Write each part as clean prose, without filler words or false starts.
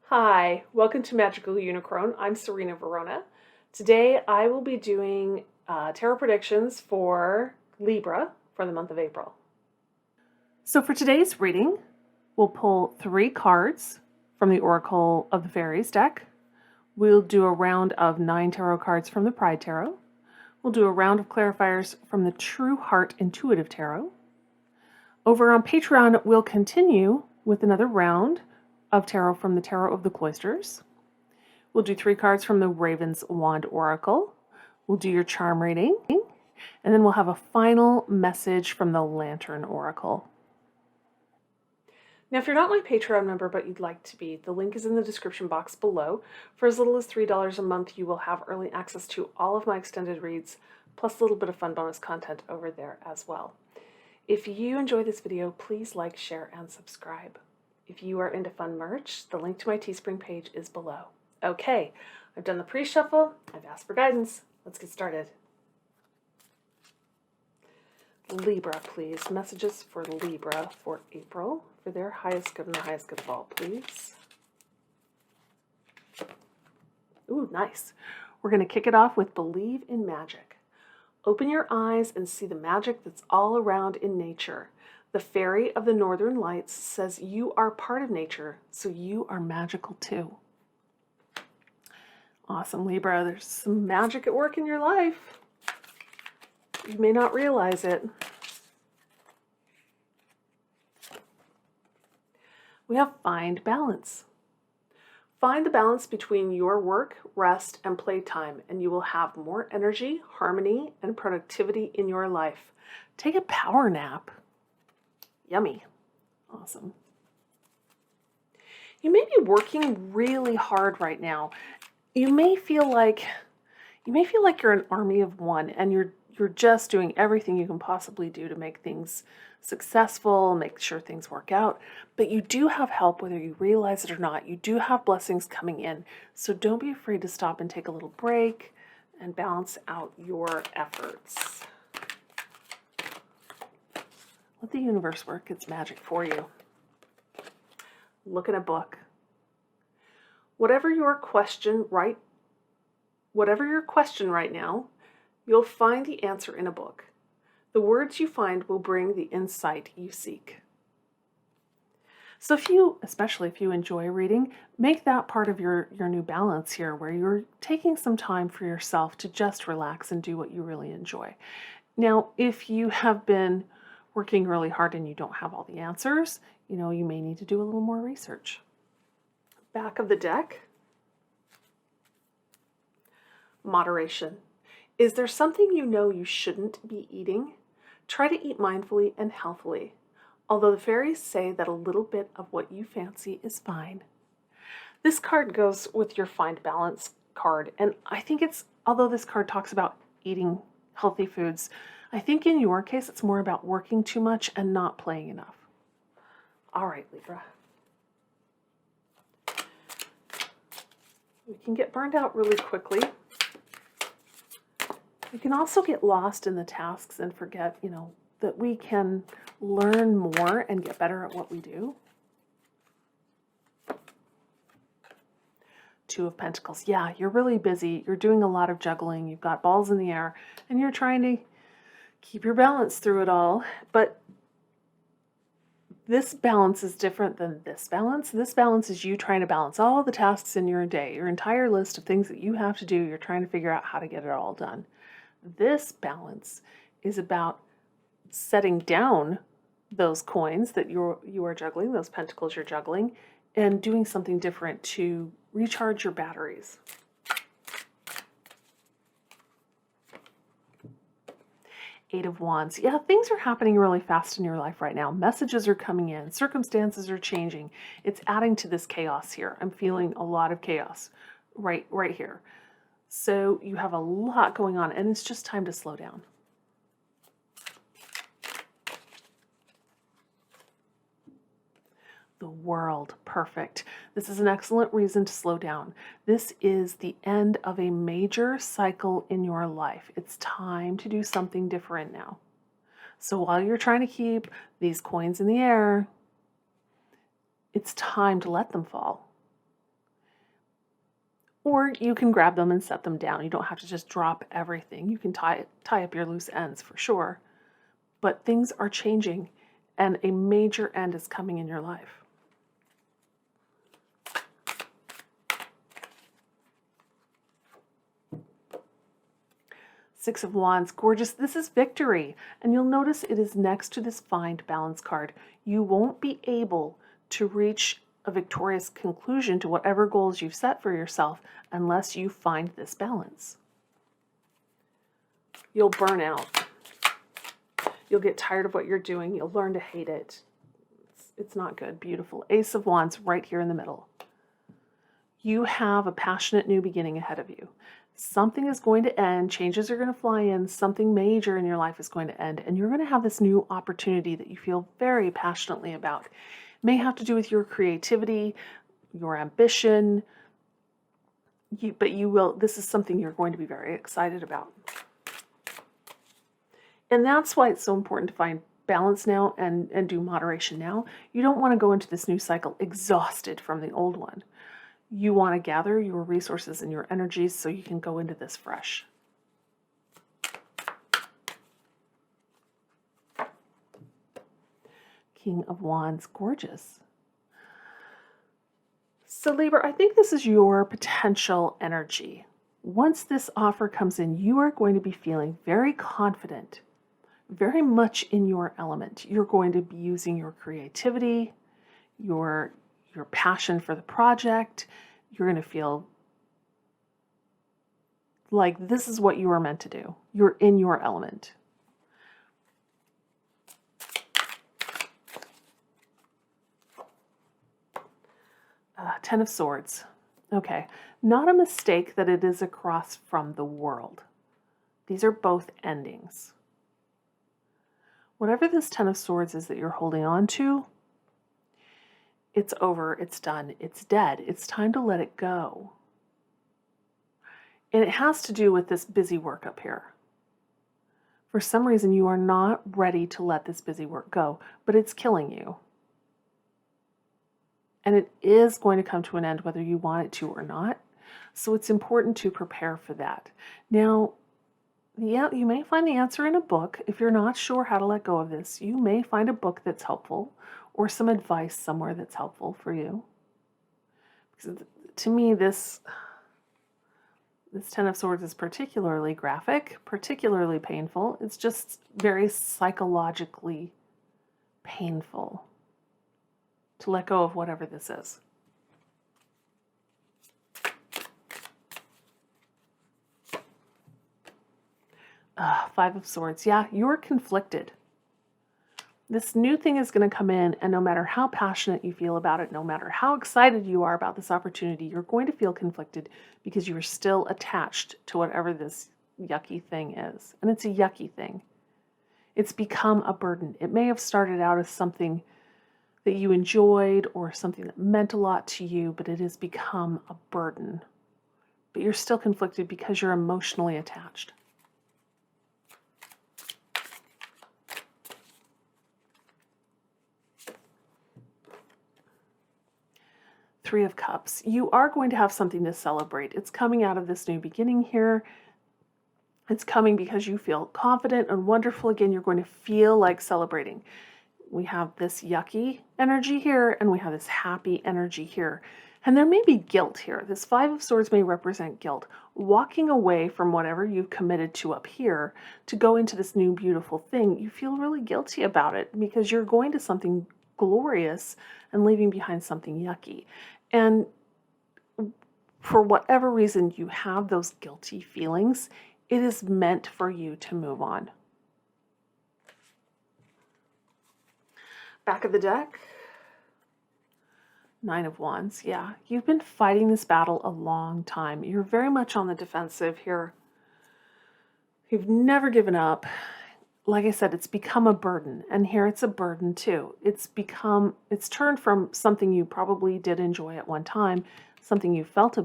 Hi, welcome to Magical Unicron. I'm Serena Verona. Today I will be doing tarot predictions for Libra for the month of April. So for today's reading, we'll pull 3 cards from the Oracle of the Fairies deck. We'll do a round of 9 tarot cards from the Pride Tarot. We'll do a round of clarifiers from the True Heart Intuitive Tarot. Over on Patreon, we'll continue with another round of tarot from the Tarot of the Cloisters. We'll do 3 cards from the Raven's Wand Oracle. We'll do your charm reading, and then we'll have a final message from the Lantern Oracle. Now, if you're not my Patreon member but you'd like to be, the link is in the description box below. For as little as $3 a month, you will have early access to all of my extended reads, plus a little bit of fun bonus content over there as well. If you enjoy this video, please like, share, and subscribe. If you are into fun merch, the link to my Teespring page is below. Okay, I've done the pre-shuffle, I've asked for guidance, let's get started. Libra, please. Messages for Libra for April, for their highest good and the highest good of all, please. Ooh, nice. We're going to kick it off with Believe in Magic. Open your eyes and see the magic that's all around in nature. The fairy of the Northern Lights says you are part of nature, so you are magical too. Awesome, Libra. There's some magic at work in your life. You may not realize it. We have Find Balance. Find the balance between your work, rest, and playtime, and you will have more energy, harmony, and productivity in your life. Take a power nap. Yummy. Awesome. You may be working really hard right now. You may feel like you're an army of one and you're just doing everything you can possibly do to make things successful, make sure things work out. But you do have help whether you realize it or not. You do have blessings coming in. So don't be afraid to stop and take a little break and balance out your efforts. Let the universe work its magic for you. Look at a book. Whatever your question right now, you'll find the answer in a book. The words you find will bring the insight you seek. So especially if you enjoy reading, make that part of your new balance here, where you're taking some time for yourself to just relax and do what you really enjoy. Now, if you have been working really hard and you don't have all the answers, you may need to do a little more research. Back of the deck. Moderation. Is there something you shouldn't be eating? Try to eat mindfully and healthily. Although the fairies say that a little bit of what you fancy is fine. This card goes with your Find Balance card, and I think although this card talks about eating healthy foods, I think in your case, it's more about working too much and not playing enough. All right, Libra. We can get burned out really quickly. We can also get lost in the tasks and forget, that we can learn more and get better at what we do. Two of Pentacles. Yeah, you're really busy. You're doing a lot of juggling. You've got balls in the air, and you're trying to keep your balance through it all. But this balance is different than this balance. This balance is you trying to balance all the tasks in your day, your entire list of things that you have to do. You're trying to figure out how to get it all done. This balance is about setting down those coins that you are juggling, those pentacles you're juggling, and doing something different to recharge your batteries. Eight of Wands. Yeah, things are happening really fast in your life right now. Messages are coming in. Circumstances are changing. It's adding to this chaos here. I'm feeling a lot of chaos right here. So you have a lot going on, and it's just time to slow down. The World. Perfect. This is an excellent reason to slow down. This is the end of a major cycle in your life. It's time to do something different now. So while you're trying to keep these coins in the air, it's time to let them fall. Or you can grab them and set them down. You don't have to just drop everything. You can tie up your loose ends for sure. But things are changing and a major end is coming in your life. Six of Wands, gorgeous. This is victory. And you'll notice it is next to this Find Balance card. You won't be able to reach a victorious conclusion to whatever goals you've set for yourself unless you find this balance. You'll burn out. You'll get tired of what you're doing. You'll learn to hate it. It's not good. Beautiful. Ace of Wands right here in the middle. You have a passionate new beginning ahead of you. Something is going to end. Changes are going to fly in. Something major in your life is going to end. And you're going to have this new opportunity that you feel very passionately about. It may have to do with your creativity, your ambition. This is something you're going to be very excited about. And that's why it's so important to find balance now and do moderation now. You don't want to go into this new cycle exhausted from the old one. You want to gather your resources and your energies so you can go into this fresh. King of Wands, gorgeous. So Libra, I think this is your potential energy. Once this offer comes in, you are going to be feeling very confident, very much in your element. You're going to be using your creativity, your passion for the project. You're going to feel like this is what you are meant to do. You're in your element. Ten of Swords. Okay, not a mistake that it is across from the world. These are both endings. Whatever this Ten of Swords is that you're holding on to, it's over, it's done, it's dead. It's time to let it go. And it has to do with this busy work up here. For some reason, you are not ready to let this busy work go, but it's killing you. And it is going to come to an end whether you want it to or not. So it's important to prepare for that. Now, you may find the answer in a book. If you're not sure how to let go of this, you may find a book that's helpful or some advice somewhere that's helpful for you. Because to me, this Ten of Swords is particularly graphic, particularly painful. It's just very psychologically painful to let go of whatever this is. Five of Swords. Yeah, you're conflicted. This new thing is going to come in, and no matter how passionate you feel about it, no matter how excited you are about this opportunity, you're going to feel conflicted because you're still attached to whatever this yucky thing is. And it's a yucky thing. It's become a burden. It may have started out as something that you enjoyed or something that meant a lot to you, but it has become a burden. But you're still conflicted because you're emotionally attached. Three of Cups. You are going to have something to celebrate. It's coming out of this new beginning here. It's coming because you feel confident and wonderful again. You're going to feel like celebrating. We have this yucky energy here, and we have this happy energy here. And there may be guilt here. This Five of Swords may represent guilt. Walking away from whatever you've committed to up here to go into this new beautiful thing, you feel really guilty about it because you're going to something glorious and leaving behind something yucky. And for whatever reason you have those guilty feelings, it is meant for you to move on. Back of the deck. Nine of Wands. Yeah, you've been fighting this battle a long time. You're very much on the defensive here. You've never given up. Like I said, it's become a burden, and here it's a burden too. It's turned from something you probably did enjoy at one time, something you felt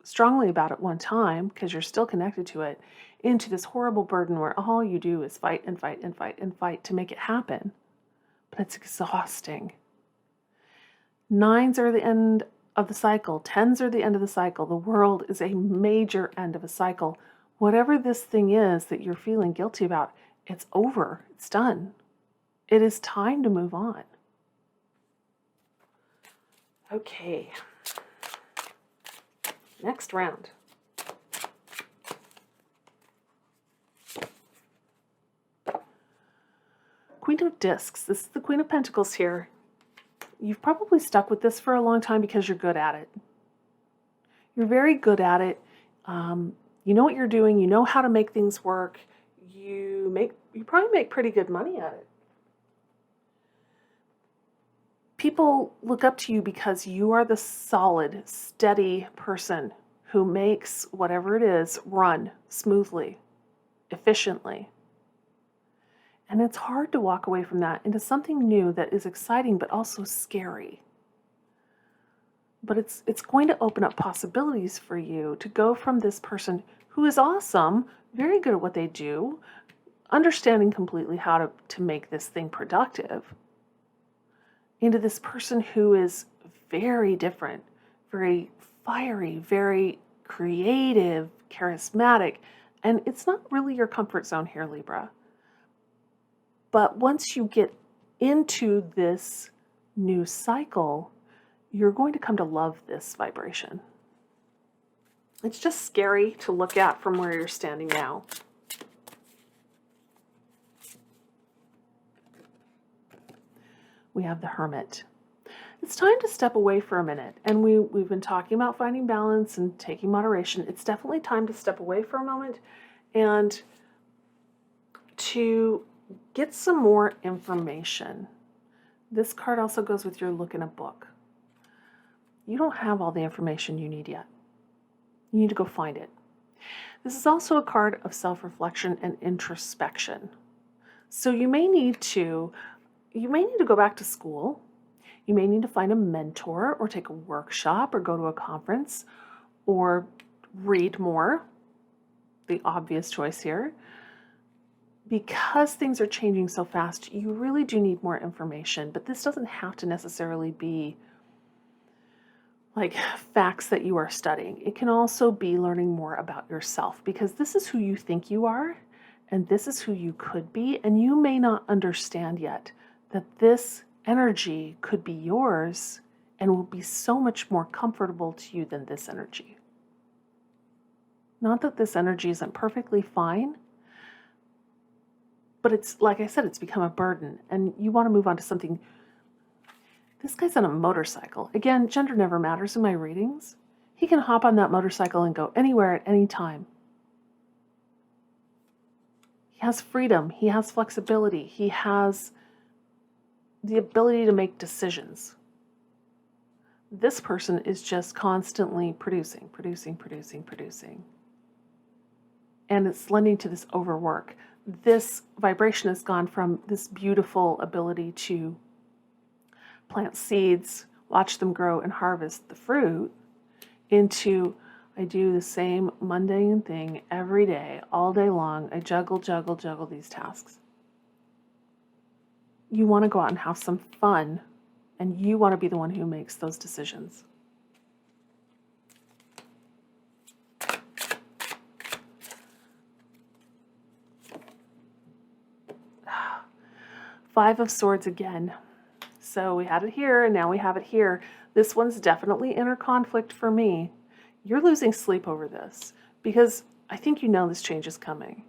strongly about at one time because you're still connected to it, into this horrible burden where all you do is fight and fight and fight and fight to make it happen. But it's exhausting. Nines are the end of the cycle. 10s are the end of the cycle. The world is a major end of a cycle. Whatever this thing is that you're feeling guilty about, it's over. It's done. It is time to move on. Okay. Next round. Queen of Discs. This is the Queen of Pentacles here. You've probably stuck with this for a long time because you're good at it. You're very good at it. You know what you're doing. You know how to make things work. You probably make pretty good money at it. People look up to you because you are the solid, steady person who makes whatever it is run smoothly, efficiently. And it's hard to walk away from that into something new that is exciting but also scary. But it's going to open up possibilities for you to go from this person who is awesome, very good at what they do, understanding completely how to make this thing productive, into this person who is very different, very fiery, very creative, charismatic. And it's not really your comfort zone here, Libra. But once you get into this new cycle, you're going to come to love this vibration. It's just scary to look at from where you're standing now. We have the Hermit. It's time to step away for a minute. And we've been talking about finding balance and taking moderation. It's definitely time to step away for a moment and to get some more information. This card also goes with your look in a book. You don't have all the information you need yet. You need to go find it. This is also a card of self-reflection and introspection. So you may need to go back to school. You may need to find a mentor or take a workshop or go to a conference or read more. The obvious choice here. Because things are changing so fast, you really do need more information, but this doesn't have to necessarily be like facts that you are studying. It can also be learning more about yourself, because this is who you think you are, and this is who you could be, and you may not understand yet that this energy could be yours and will be so much more comfortable to you than this energy. Not that this energy isn't perfectly fine, but it's, like I said, it's become a burden, and you want to move on to something. This guy's on a motorcycle. Again, gender never matters in my readings. He can hop on that motorcycle and go anywhere at any time. He has freedom. He has flexibility. He has the ability to make decisions. This person is just constantly producing. And it's lending to this overwork. This vibration has gone from this beautiful ability to plant seeds, watch them grow, and harvest the fruit into, I do the same mundane thing every day, all day long. I juggle these tasks. You want to go out and have some fun, and you want to be the one who makes those decisions. Five of Swords again. So we had it here, and now we have it here. This one's definitely inner conflict for me. You're losing sleep over this because I think you know this change is coming.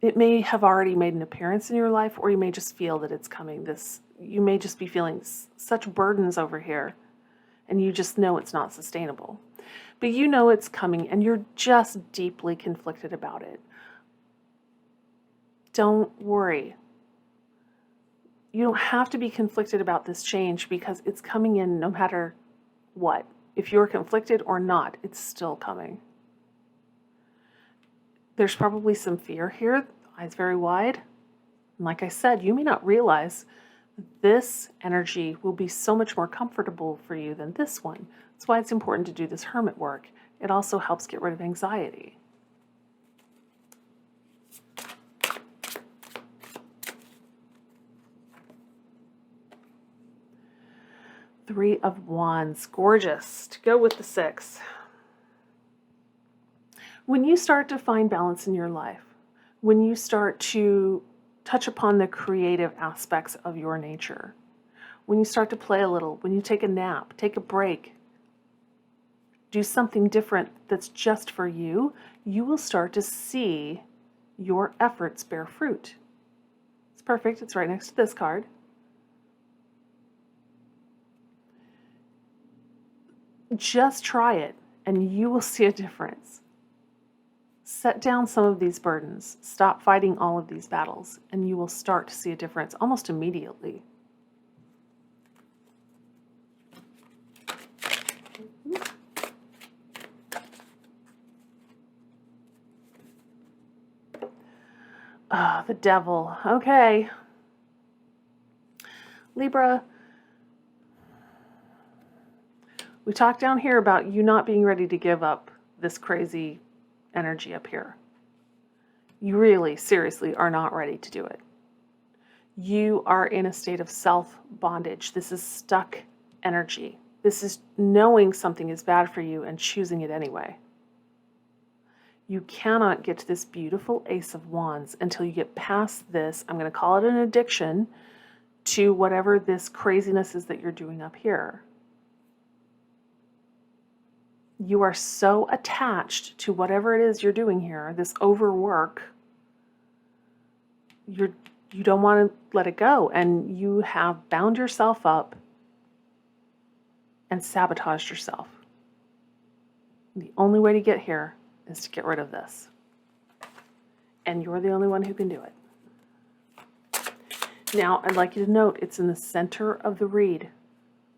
It may have already made an appearance in your life, or you may just feel that it's coming. You may just be feeling such burdens over here, and you just know it's not sustainable. But you know it's coming, and you're just deeply conflicted about it. Don't worry. You don't have to be conflicted about this change because it's coming in no matter what. If you're conflicted or not, it's still coming. There's probably some fear here, eyes very wide. And like I said, you may not realize this energy will be so much more comfortable for you than this one. That's why it's important to do this hermit work. It also helps get rid of anxiety. Three of Wands, gorgeous. To go with the 6. When you start to find balance in your life, when you start to touch upon the creative aspects of your nature, when you start to play a little, when you take a nap, take a break, do something different that's just for you, you will start to see your efforts bear fruit. It's perfect. It's right next to this card. Just try it and you will see a difference. Set down some of these burdens. Stop fighting all of these battles and you will start to see a difference almost immediately. Ah, the devil. Okay. Libra, we talked down here about you not being ready to give up this crazy energy up here. You really, seriously are not ready to do it. You are in a state of self-bondage. This is stuck energy. This is knowing something is bad for you and choosing it anyway. You cannot get to this beautiful Ace of Wands until you get past this, I'm going to call it an addiction, to whatever this craziness is that you're doing up here. You are so attached to whatever it is you're doing here, this overwork, you don't want to let it go, and you have bound yourself up and sabotaged yourself. The only way to get here is to get rid of this. And you're the only one who can do it. Now, I'd like you to note it's in the center of the read.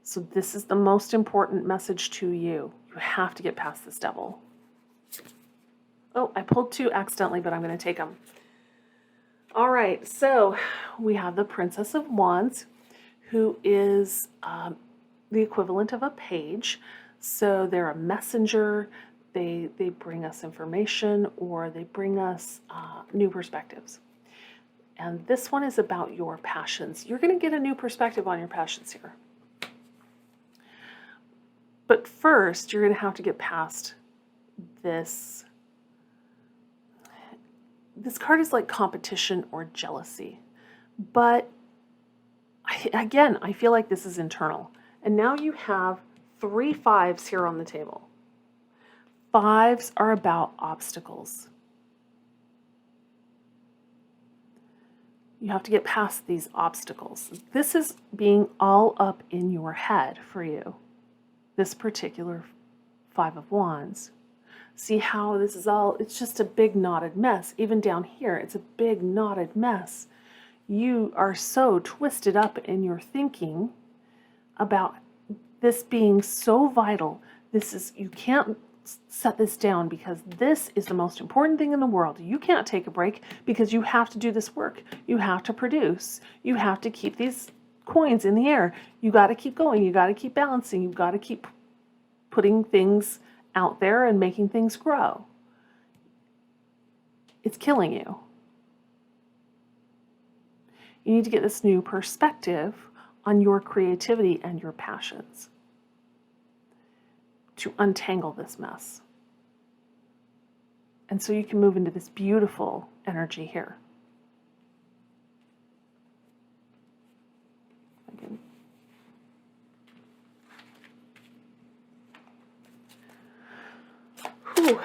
So this is the most important message to you. You have to get past this devil. Oh, I pulled 2 accidentally, but I'm going to take them. All right, so we have the Princess of Wands, who is the equivalent of a page. So they're a messenger. They bring us information, or they bring us new perspectives. And this one is about your passions. You're going to get a new perspective on your passions here. But first, you're going to have to get past this. This card is like competition or jealousy. But again, I feel like this is internal. And now you have 3 5s here on the table. 5s are about obstacles. You have to get past these obstacles. This is being all up in your head for you. This particular 5 of Wands. See how this is all, it's just a big knotted mess. Even down here, it's a big knotted mess. You are so twisted up in your thinking about this being so vital. This is, you can't set this down because this is the most important thing in the world. You can't take a break because you have to do this work. You have to produce. You have to keep these coins in the air. You got to keep going. You got to keep balancing. You've got to keep putting things out there and making things grow. It's killing you. You need to get this new perspective on your creativity and your passions to untangle this mess. And so you can move into this beautiful energy here. Again. Whew.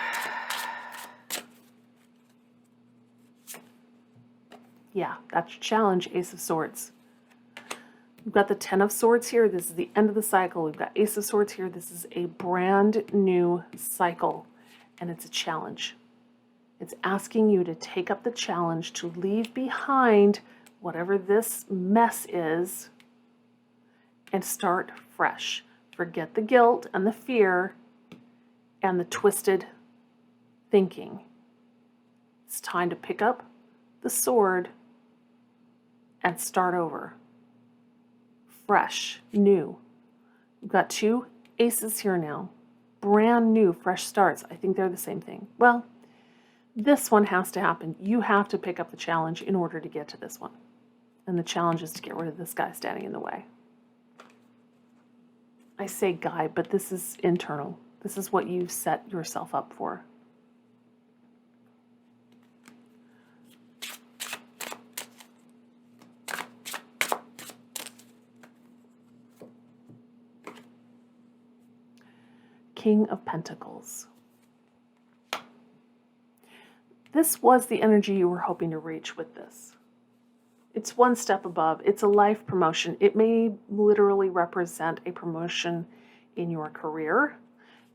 Yeah, that's your challenge, Ace of Swords. We've got the 10 of Swords here. This is the end of the cycle. We've got Ace of Swords here. This is a brand new cycle, and it's a challenge. It's asking you to take up the challenge to leave behind whatever this mess is and start fresh. Forget the guilt and the fear and the twisted thinking. It's time to pick up the sword and start over. Fresh, new. We've got 2 aces here now. Brand new, fresh starts. I think they're the same thing. Well, this one has to happen. You have to pick up the challenge in order to get to this one. And the challenge is to get rid of this guy standing in the way. I say guide, but this is internal. This is what you've set yourself up for. King of Pentacles. This was the energy you were hoping to reach with this. It's one step above. It's a life promotion. It may literally represent a promotion in your career.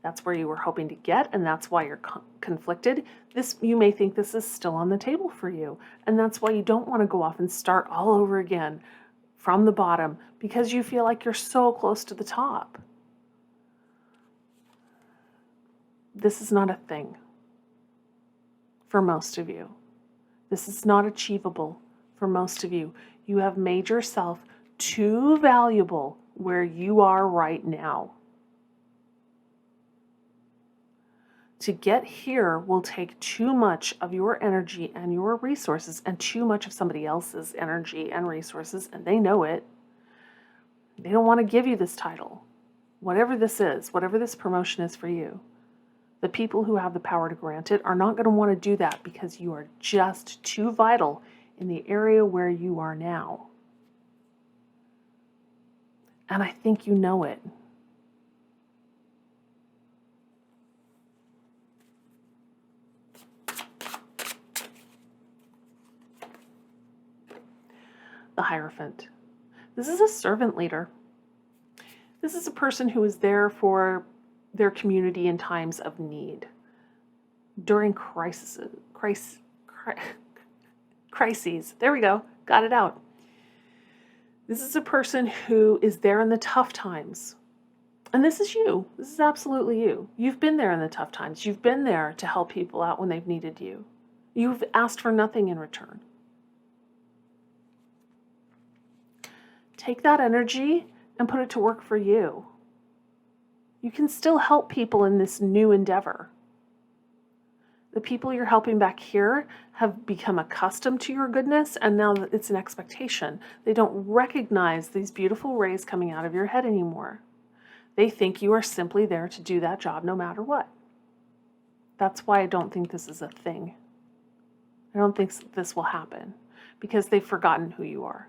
That's where you were hoping to get, and that's why you're conflicted. You may think this is still on the table for you, and that's why you don't want to go off and start all over again from the bottom, because you feel like you're so close to the top. This is not a thing for most of you. This is not achievable for most of you. You have made yourself too valuable where you are right now. To get here will take too much of your energy and your resources, and too much of somebody else's energy and resources, and they know it. They don't want to give you this title. Whatever this is, whatever this promotion is for you, the people who have the power to grant it are not going to want to do that, because you are just too vital in the area where you are now. And I think you know it. The Hierophant. This is a servant leader. This is a person who is there for their community in times of need, during crises. There we go. Got it out. This is a person who is there in the tough times. And this is you. This is absolutely you. You've been there in the tough times. You've been there to help people out when they've needed you. You've asked for nothing in return. Take that energy and put it to work for you. You can still help people in this new endeavor. The people you're helping back here have become accustomed to your goodness, and now it's an expectation. They don't recognize these beautiful rays coming out of your head anymore. They think you are simply there to do that job no matter what. That's why I don't think this is a thing. I don't think this will happen, because they've forgotten who you are.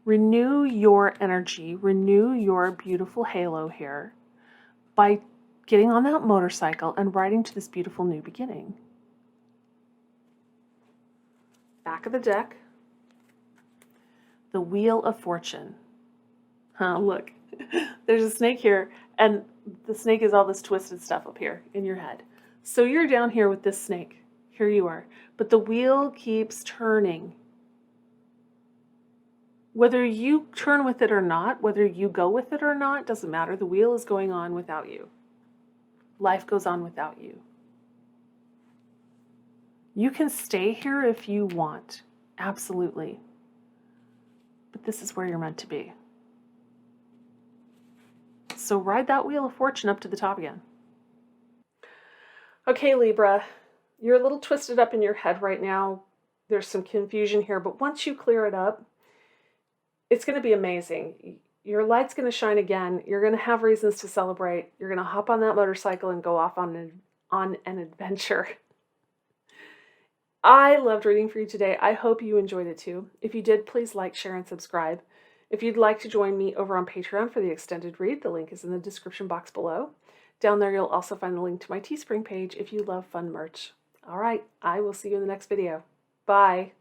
Renew your energy, renew your beautiful halo here by getting on that motorcycle and riding to this beautiful new beginning. Back of the deck, the Wheel of Fortune. Look, there's a snake here, and the snake is all this twisted stuff up here in your head. So you're down here with this snake. Here you are. But the wheel keeps turning. Whether you turn with it or not, whether you go with it or not, doesn't matter. The wheel is going on without you. Life goes on without you. You can stay here if you want. Absolutely. But this is where you're meant to be. So ride that Wheel of Fortune up to the top again. Okay, Libra, you're a little twisted up in your head right now. There's some confusion here, but once you clear it up, it's going to be amazing. Your light's going to shine again. You're going to have reasons to celebrate. You're going to hop on that motorcycle and go off on an adventure. I loved reading for you today. I hope you enjoyed it too. If you did, please like, share, and subscribe. If you'd like to join me over on Patreon for the extended read, the link is in the description box below. Down there, you'll also find the link to my Teespring page if you love fun merch. All right, I will see you in the next video. Bye.